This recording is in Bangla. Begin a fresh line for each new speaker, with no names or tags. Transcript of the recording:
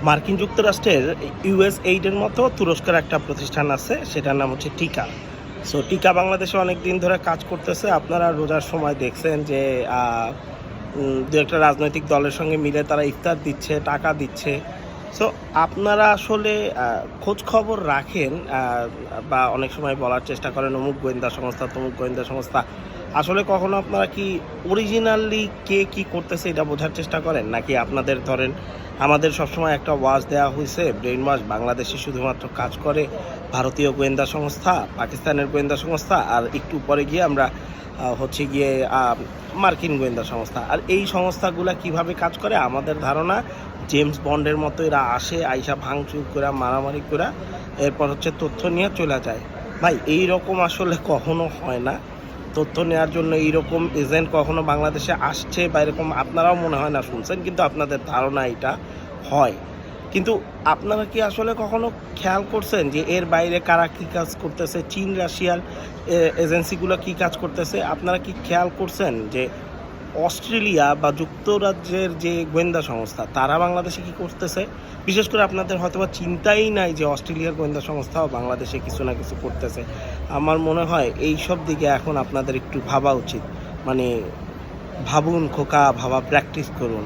মার্কিন যুক্তরাষ্ট্রের ইউএস এইডের মতো তুরস্কের একটা প্রতিষ্ঠান আছে, সেটার নাম হচ্ছে টিকা। সো টিকা বাংলাদেশে অনেক দিন ধরে কাজ করতেছে। আপনারা রোজার সময় দেখছেন যে দু একটা রাজনৈতিক দলের সঙ্গে মিলে তারা ইফতার দিচ্ছে, টাকা দিচ্ছে। সো আপনারা আসলে খোঁজ খবর রাখেন বা অনেক সময় বলার চেষ্টা করেন অমুক গোয়েন্দা সংস্থা, তমুক গোয়েন্দা সংস্থা। আসলে কখনো আপনারা কি অরিজিনালি কে কী করতেছে এটা বোঝার চেষ্টা করেন, নাকি আপনাদের ধরেন আমাদের সবসময় একটা ওয়াজ দেওয়া হয়েছে, ব্রেন ওয়াশ, বাংলাদেশে শুধুমাত্র কাজ করে ভারতীয় গোয়েন্দা সংস্থা, পাকিস্তানের গোয়েন্দা সংস্থা, আর একটু পরে গিয়ে আমরা হচ্ছে গিয়ে মার্কিন গোয়েন্দা সংস্থা। আর এই সংস্থাগুলো কিভাবে কাজ করে আমাদের ধারণা জেমস বন্ডের মতো এরা আসে, আইসা ভাঙচুর করে, মারামারি করে, এরপর হচ্ছে তথ্য নিয়ে চলে যায়। ভাই এই রকম আসলে কখনো হয় না। তথ্য নেওয়ার জন্য এইরকম এজেন্ট কখনো বাংলাদেশে আসছে বা এরকম আপনারাও মনে হয় না শুনছেন, কিন্তু আপনাদের ধারণা এটা হয়। কিন্তু আপনারা কি আসলে কখনো খেয়াল করছেন যে এর বাইরে কারা কী কাজ করতেছে, চীন রাশিয়ার এজেন্সিগুলো কী কাজ করতেছে? আপনারা কি খেয়াল করছেন যে অস্ট্রেলিয়া বা যুক্তরাজ্যের যে গোয়েন্দা সংস্থা তারা বাংলাদেশে কী করতেছে? বিশেষ করে আপনাদের হয়তোবা চিন্তাই নাই যে অস্ট্রেলিয়ার গোয়েন্দা সংস্থাও বাংলাদেশে কিছু না কিছু করতেছে। আমার মনে হয় এই সব দিকে এখন আপনাদের একটু ভাবা উচিত। মানে ভাবুন খোকা, ভাবা প্র্যাকটিস করুন।